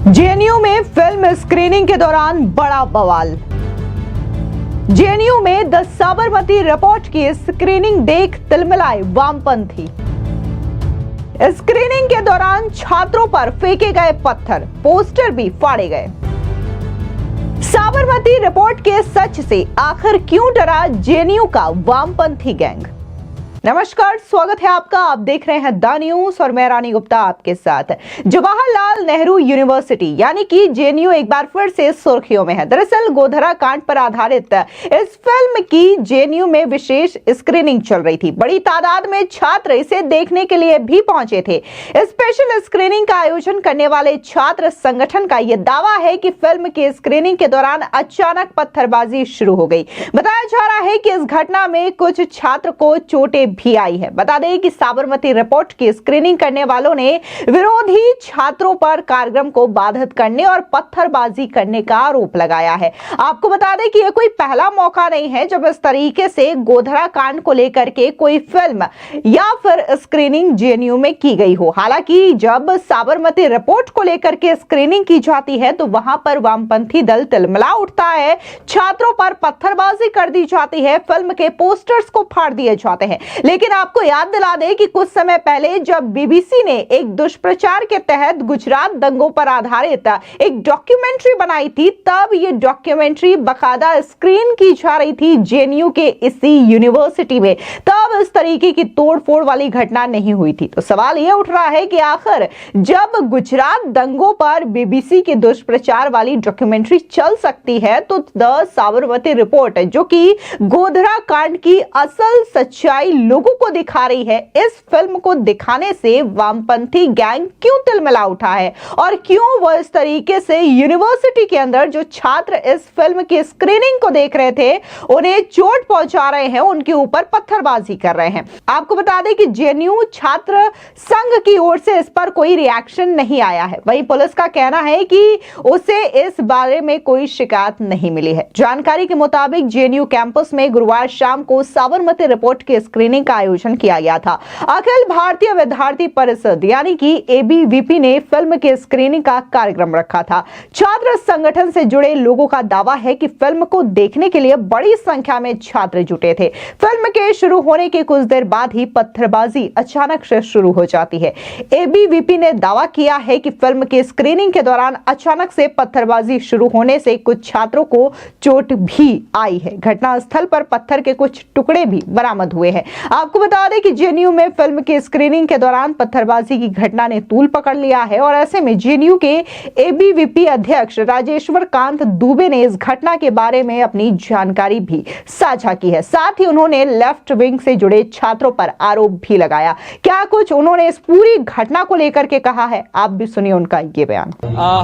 JNU में film screening के दौरान बड़ा बवाल। जेएनयू में द साबरमती रिपोर्ट की स्क्रीनिंग देख तिलमिलाए वामपंथी। स्क्रीनिंग के दौरान छात्रों पर फेंके गए पत्थर, पोस्टर भी फाड़े गए। साबरमती रिपोर्ट के सच से आखिर क्यों डरा जेएनयू का वामपंथी गैंग। नमस्कार, स्वागत है आपका। आप देख रहे हैं द न्यूज और मैं रानी गुप्ता आपके साथ। जवाहरलाल नेहरू यूनिवर्सिटी यानी कि जेएनयू एक बार फिर से सुर्खियों में है। दरअसल गोधरा कांड पर आधारित इस फिल्म की जेएनयू में विशेष स्क्रीनिंग चल रही थी। बड़ी तादाद में छात्र इसे देखने के लिए भी पहुंचे थे। स्पेशल स्क्रीनिंग का आयोजन करने वाले छात्र संगठन का यह दावा है कि फिल्म की स्क्रीनिंग के दौरान अचानक पत्थरबाजी शुरू हो गई। बताया जा रहा है कि इस घटना में कुछ छात्र को चोटें भी आई है। बता दें कि साबरमती रिपोर्ट की स्क्रीनिंग करने वालों ने विरोधी छात्रों पर कार्यक्रम को बाधित करने और पत्थरबाजी करने का आरोप लगाया है। आपको बता दें कि यह कोई पहला मौका नहीं है जब इस तरीके से गोधरा कांड को लेकर के कोई फिल्म या फिर स्क्रीनिंग जेएनयू में की गई हो। हालांकि जब साबरमती रिपोर्ट को लेकर के स्क्रीनिंग की जाती है तो वहां पर वामपंथी दल तिलमिला उठता है, छात्रों पर पत्थरबाजी कर दी जाती है, फिल्म के पोस्टर्स को फाड़ दिए जाते हैं। लेकिन आपको याद दिला दें कि कुछ समय पहले जब बीबीसी ने एक दुष्प्रचार के तहत गुजरात दंगों पर आधारित एक डॉक्यूमेंट्री बनाई थी, तब ये डॉक्यूमेंट्री बकायदा स्क्रीन की जा रही थी जेएनयू के इसी यूनिवर्सिटी में। तब इस तरीके की तोड़फोड़ वाली घटना नहीं हुई थी। तो सवाल यह उठ रहा है कि आखिर जब गुजरात दंगों पर बीबीसी के दुष्प्रचार वाली डॉक्यूमेंट्री चल सकती है तो द साबरमती रिपोर्ट, जो कि गोधरा कांड की असल सच्चाई लोगों को दिखा रही है, इस फिल्म को दिखाने से वामपंथी गैंग क्यों तिलमिला उठा है और क्यों वो इस तरीके से यूनिवर्सिटी के अंदर जो छात्र इस फिल्म की स्क्रीनिंग को देख रहे थे उन्हें चोट पहुंचा रहे हैं, उनके ऊपर पत्थरबाजी कर रहे हैं। आपको बता दें कि जेएनयू छात्र संघ की ओर से इस पर कोई रिएक्शन नहीं आया है। वहीं पुलिस का कहना है कि उसे इस बारे में कोई शिकायत नहीं मिली है। जानकारी के मुताबिक जेएनयू कैंपस में गुरुवार शाम को साबरमती रिपोर्ट की स्क्रीनिंग का आयोजन किया गया था। अखिल भारतीय विद्यार्थी परिषद यानी कि एबीवीपी ने फिल्म के स्क्रीनिंग का कार्यक्रम रखा था। छात्र संगठन से जुड़े लोगों का दावा है कि फिल्म को देखने के लिए बड़ी संख्या में छात्र जुटे थे। फिल्म के शुरू होने के कुछ देर बाद ही पत्थरबाजी अचानक से शुरू हो जाती है। एबीवीपी ने दावा किया है कि फिल्म के स्क्रीनिंग के दौरान अचानक से पत्थरबाजी शुरू होने से कुछ छात्रों को चोट भी आई है। घटनास्थल पर पत्थर के कुछ टुकड़े भी बरामद हुए हैं। आपको बता दें कि जेएनयू में फिल्म की स्क्रीनिंग के दौरान पत्थरबाजी की घटना ने तूल पकड़ लिया है और ऐसे में जेएनयू के एबीवीपी अध्यक्ष राजेश्वर कांत दुबे ने इस घटना के बारे में अपनी जानकारी भी साझा की है। साथ ही उन्होंने लेफ्ट विंग से जुड़े छात्रों पर आरोप भी लगाया। क्या कुछ उन्होंने इस पूरी घटना को लेकर के कहा है, आप भी सुनिए उनका ये बयान।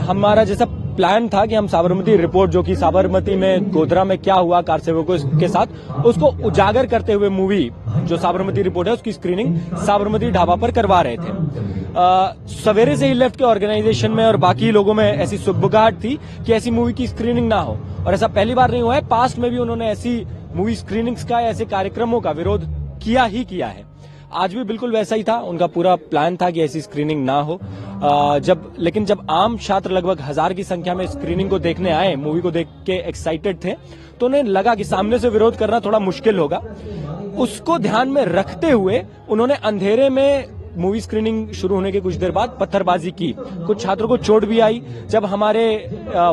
हमारा जैसा प्लान था कि हम साबरमती रिपोर्ट, जो कि साबरमती में गोधरा में क्या हुआ कार सेवकों के साथ, उसको उजागर करते हुए मूवी जो साबरमती रिपोर्ट है उसकी स्क्रीनिंग साबरमती ढाबा पर करवा रहे थे। सवेरे से ही लेफ्ट के ऑर्गेनाइजेशन में और बाकी लोगों में ऐसी सुगबुगाहट थी कि ऐसी मूवी की स्क्रीनिंग ना हो, और ऐसा पहली बार नहीं हुआ है। पास्ट में भी उन्होंने ऐसी मूवी स्क्रीनिंग्स का, ऐसे कार्यक्रमों का विरोध किया है। आज भी बिल्कुल वैसा ही था। उनका पूरा प्लान था कि ऐसी स्क्रीनिंग ना हो। लेकिन जब आम छात्र लगभग 1000 की संख्या में स्क्रीनिंग को देखने आए, मूवी को देख के एक्साइटेड थे, तो उन्हें लगा कि सामने से विरोध करना थोड़ा मुश्किल होगा। उसको ध्यान में रखते हुए उन्होंने अंधेरे में मूवी स्क्रीनिंग शुरू होने के कुछ देर बाद पत्थरबाजी की। कुछ छात्रों को चोट भी आई। जब हमारे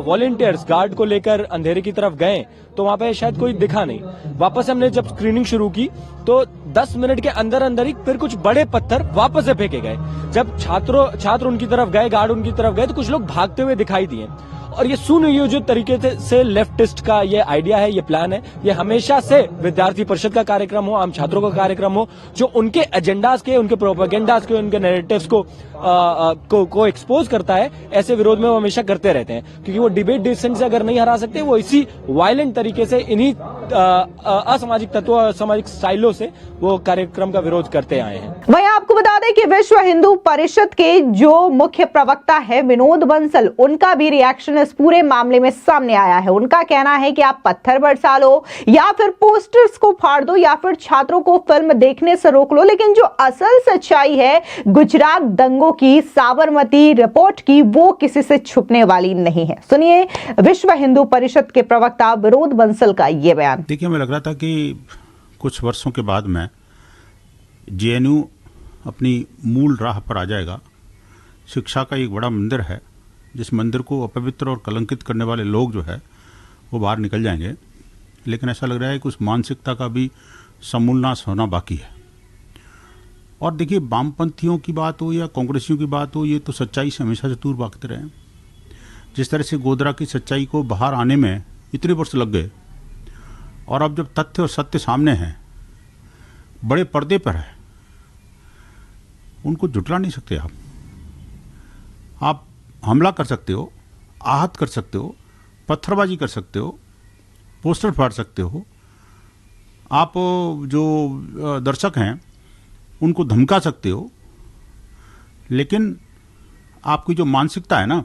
वॉलंटियर्स गार्ड को लेकर अंधेरे की तरफ गए तो वहां पे शायद कोई दिखा नहीं। वापस हमने जब स्क्रीनिंग शुरू की तो 10 मिनट के अंदर अंदर ही फिर कुछ बड़े पत्थर वापस से फेंके गए। जब छात्र उनकी तरफ गए, गार्ड उनकी तरफ गए, तो कुछ लोग भागते हुए दिखाई दिए। और ये सुनियोजित तरीके से लेफ्टिस्ट का ये आइडिया है, ये प्लान है। ये हमेशा से विद्यार्थी परिषद का कार्यक्रम हो, आम छात्रों का कार्यक्रम हो, जो उनके एजेंडाज के, उनके प्रोपेगेंडाज के, उनके नैरेटिव्स को एक्सपोज करता है, ऐसे विरोध में वो हमेशा करते रहते हैं। क्योंकि वो डिबेट डिसेंट से अगर नहीं हरा सकते, वो इसी वायलेंट तरीके से, इन्हीं असामाजिक तत्वों, असामाजिक स्टाइलों से वो कार्यक्रम का विरोध करते आए हैं। वहीं आपको बता दें कि विश्व हिंदू परिषद के जो मुख्य प्रवक्ता है विनोद बंसल, उनका भी रिएक्शन इस पूरे मामले में सामने आया है। उनका कहना है कि आप पत्थर बरसा लो या फिर पोस्टर्स को फाड़ दो या फिर छात्रों को फिल्म देखने से रोक लो, लेकिन जो असल सच्चाई है गुजरात दंगों की, साबरमती रिपोर्ट की, वो किसी से छुपने वाली नहीं है। सुनिए विश्व हिंदू परिषद के प्रवक्ता विरोध बंसल का ये बयान। देखिए, हमें लग रहा था कि कुछ वर्षों के बाद में जेएनयू अपनी मूल राह पर आ जाएगा। शिक्षा का एक बड़ा मंदिर है, जिस मंदिर को अपवित्र और कलंकित करने वाले लोग जो है वो बाहर निकल जाएंगे, लेकिन ऐसा लग रहा है कि उस मानसिकता का भी समूल नाश होना बाकी है। और देखिए, वामपंथियों की बात हो या कांग्रेसियों की बात हो, ये तो सच्चाई से हमेशा से दूर भागते रहे। जिस तरह से गोधरा की सच्चाई को बाहर आने में इतने वर्ष लग गए, और अब जब तथ्य और सत्य सामने हैं, बड़े पर्दे पर है, उनको जुटला नहीं सकते। आप हमला कर सकते हो, आहत कर सकते हो, पत्थरबाजी कर सकते हो, पोस्टर फाड़ सकते हो, आप जो दर्शक हैं उनको धमका सकते हो, लेकिन आपकी जो मानसिकता है ना,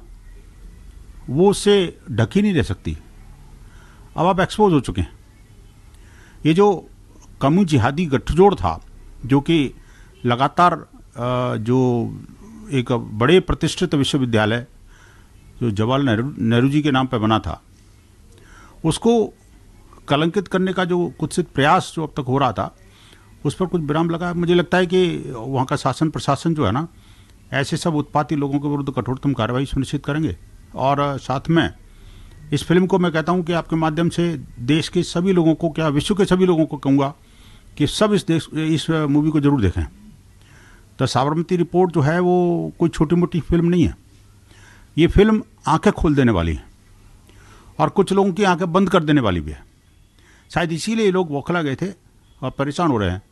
वो उससे ढकी नहीं रह सकती। अब आप एक्सपोज हो चुके हैं। ये जो कम्यू जिहादी गठजोड़ था, जो कि लगातार जो एक बड़े प्रतिष्ठित विश्वविद्यालय जो जवाहरलाल नेहरू जी के नाम पर बना था, उसको कलंकित करने का जो कुत्सित प्रयास जो अब तक हो रहा था, उस पर कुछ विराम लगा। मुझे लगता है कि वहाँ का शासन प्रशासन जो है ना, ऐसे सब उत्पाती लोगों के विरुद्ध कठोरतम कार्रवाई सुनिश्चित करेंगे। और साथ में इस फिल्म को मैं कहता हूँ कि आपके माध्यम से देश के सभी लोगों को, क्या विश्व के सभी लोगों को कहूँगा कि सब इस मूवी को जरूर देखें। तो साबरमती रिपोर्ट जो है वो कोई छोटी मोटी फिल्म नहीं है। ये फिल्म आंखें खोल देने वाली है और कुछ लोगों की आंखें बंद कर देने वाली भी है। शायद इसीलिए लोग बौखला गए थे और परेशान हो रहे हैं,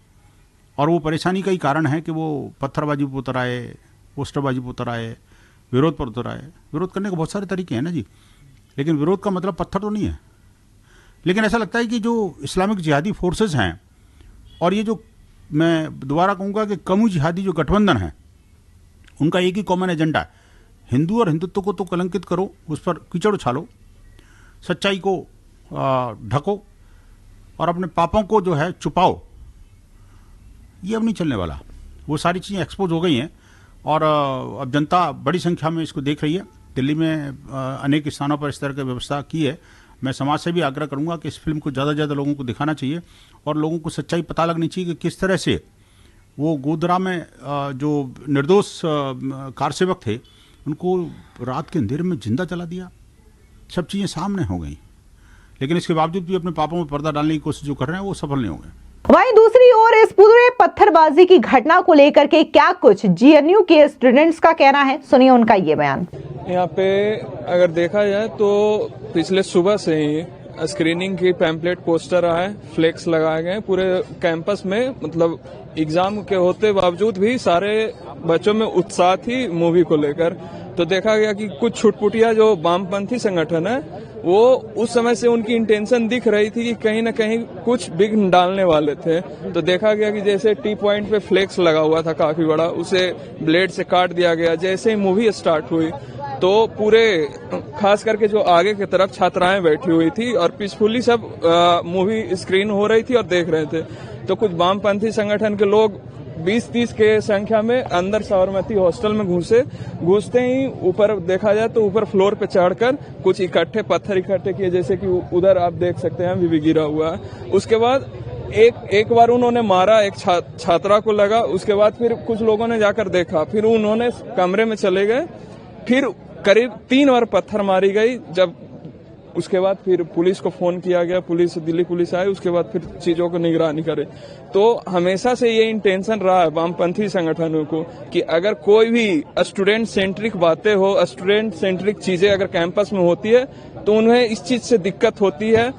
और वो परेशानी का ही कारण है कि वो पत्थरबाजी पर उतर आए, पोस्टरबाजी पर उतर आए, विरोध पर उतर आए। विरोध करने के बहुत सारे तरीके हैं ना जी, लेकिन विरोध का मतलब पत्थर तो नहीं है। लेकिन ऐसा लगता है कि जो इस्लामिक जिहादी फोर्सेस हैं, और ये जो मैं दोबारा कहूँगा कि कम्यू जिहादी जो गठबंधन है, उनका एक ही कॉमन एजेंडा है, हिंदू और हिंदुत्व को तो कलंकित करो, उस पर कीचड़ उछालो, सच्चाई को ढको और अपने पापों को जो है छुपाओ। ये अब नहीं चलने वाला। वो सारी चीज़ें एक्सपोज हो गई हैं और अब जनता बड़ी संख्या में इसको देख रही है। दिल्ली में अनेक स्थानों पर इस तरह की व्यवस्था की है। मैं समाज से भी आग्रह करूंगा कि इस फिल्म को ज़्यादा से ज़्यादा लोगों को दिखाना चाहिए और लोगों को सच्चाई पता लगनी चाहिए कि किस तरह से वो गोधरा में जो निर्दोष कार सेवक थे, उनको रात के अंधेरे में जिंदा जला दिया। सब चीज़ें सामने हो गई, लेकिन इसके बावजूद भी अपने पापों में पर्दा डालने की कोशिश जो कर रहे हैं वो सफल नहीं हो गए। वहीं दूसरी ओर इस पूरे पत्थरबाजी की घटना को लेकर के क्या कुछ जेएनयू के स्टूडेंट्स का कहना है, सुनिए उनका ये बयान। यहाँ पे अगर देखा जाए तो पिछले सुबह से ही स्क्रीनिंग की पैम्पलेट, पोस्टर आए, फ्लेक्स लगाए गए पूरे कैंपस में। मतलब एग्जाम के होते बावजूद भी सारे बच्चों में उत्साह थी मूवी को लेकर। तो देखा गया कि कुछ छुटपुटिया जो वामपंथी संगठन है, वो उस समय से उनकी इंटेंशन दिख रही थी कि कहीं ना कहीं कुछ विघ्न डालने वाले थे। तो देखा गया कि जैसे टी पॉइंट पे फ्लेक्स लगा हुआ था काफी बड़ा, उसे ब्लेड से काट दिया गया। जैसे ही मूवी स्टार्ट हुई तो पूरे खास करके जो आगे की तरफ छात्राएं बैठी हुई थी और पीसफुली सब मूवी स्क्रीन हो रही थी और देख रहे थे। तो कुछ वामपंथी संगठन के लोग 20-30 के संख्या में अंदर साबरमती हॉस्टल में घुसते ही ऊपर देखा जाए तो ऊपर फ्लोर पे चढ़कर कुछ पत्थर इकट्ठे किए, जैसे कि उधर आप देख सकते हैं भी गिरा हुआ है। उसके बाद एक बार उन्होंने मारा, एक छात्रा को लगा। उसके बाद फिर कुछ लोगों ने जाकर देखा, फिर उन्होंने कमरे में चले गए, फिर करीब 3 बार पत्थर मारी गई। जब उसके बाद फिर पुलिस को फोन किया गया, पुलिस, दिल्ली पुलिस आई, उसके बाद फिर चीजों को निगरानी करे। तो हमेशा से ये इंटेंशन रहा है वामपंथी संगठनों को कि अगर कोई भी स्टूडेंट सेंट्रिक बातें हो, स्टूडेंट सेंट्रिक चीजें अगर कैंपस में होती है तो उन्हें इस चीज से दिक्कत होती है।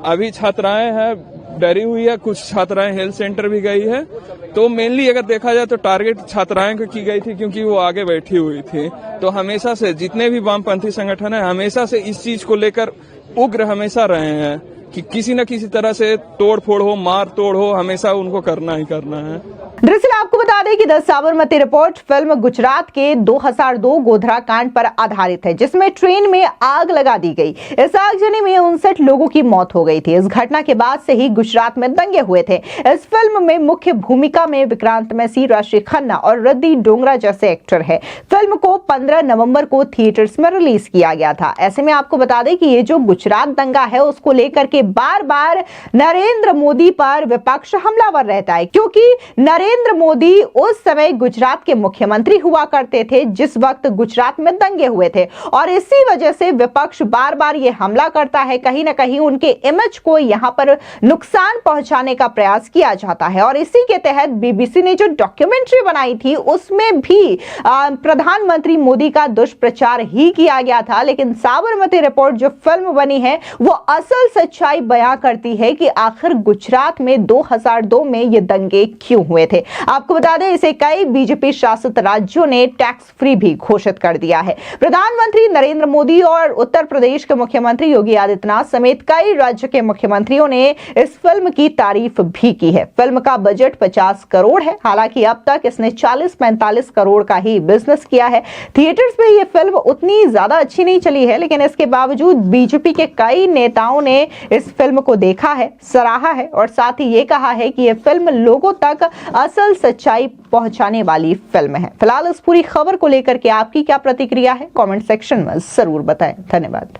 अभी छात्राएं हैं डरी हुई है, कुछ छात्राएं हेल्थ सेंटर भी गई है। तो मेनली अगर देखा जाए तो टारगेट छात्राएं को की गई थी क्योंकि वो आगे बैठी हुई थी। तो हमेशा से जितने भी वामपंथी संगठन है, हमेशा से इस चीज को लेकर उग्र हमेशा रहे हैं कि किसी न किसी तरह से तोड़ फोड़ हो, मार तोड़ हो, हमेशा उनको करना ही करना है। दरअसल आपको बता दें कि the Sabarmati report film Gujarat के 2002 गोधरा कांड पर आधारित है, जिसमें ट्रेन में आग लगा दी गई। इस आगजनी में 59 लोगों की मौत हो गई थी। इस घटना के बाद से ही गुजरात में दंगे हुए थे। इस फिल्म में मुख्य भूमिका में विक्रांत मैसी, राशि खन्ना और रिद्धि डोंगरा जैसे एक्टर है। फिल्म को 15 नवंबर को थिएटर्स में रिलीज किया गया था। ऐसे में आपको बता दें कि ये जो गुजरात दंगा है, उसको लेकर के बार बार नरेंद्र मोदी पर विपक्ष हमलावर रहता है, क्योंकि नरेंद्र मोदी उस समय गुजरात के मुख्यमंत्री हुआ करते थे जिस वक्त गुजरात में दंगे हुए थे, और इसी वजह से विपक्ष बार बार ये हमला करता है। कहीं ना कहीं उनके इमेज को यहां पर नुकसान पहुंचाने का प्रयास किया जाता है। और इसी के तहत बीबीसी ने जो डॉक्यूमेंट्री बनाई थी, उसमें भी प्रधानमंत्री मोदी का दुष्प्रचार ही किया गया था। लेकिन साबरमती रिपोर्ट जो फिल्म बनी है, वो असल सच्चाई बयां करती है कि आखिर गुजरात में 2002 में ये दंगे क्यों हुए थे। आपको बता दें, इसे कई बीजेपी शासित राज्यों ने टैक्स फ्री भी घोषित कर दिया है। प्रधानमंत्री नरेंद्र मोदी और उत्तर प्रदेश के मुख्यमंत्री योगी आदित्यनाथ समेत कई राज्य के मुख्यमंत्रियों ने इस फिल्म की तारीफ भी की है। फिल्म का बजट 50 करोड़ है। हालांकि अब तक इसने 40-45 करोड़ का ही बिजनेस किया है। थिएटर्स में यह फिल्म उतनी ज्यादा अच्छी नहीं चली है, लेकिन इसके बावजूद बीजेपी के कई नेताओं ने इस फिल्म को देखा है, सराहा है और साथ ही ये कहा है कि यह फिल्म लोगों तक असल सच्चाई पहुंचाने वाली फिल्म है। फिलहाल इस पूरी खबर को लेकर के आपकी क्या प्रतिक्रिया है, कमेंट सेक्शन में जरूर बताएं। धन्यवाद।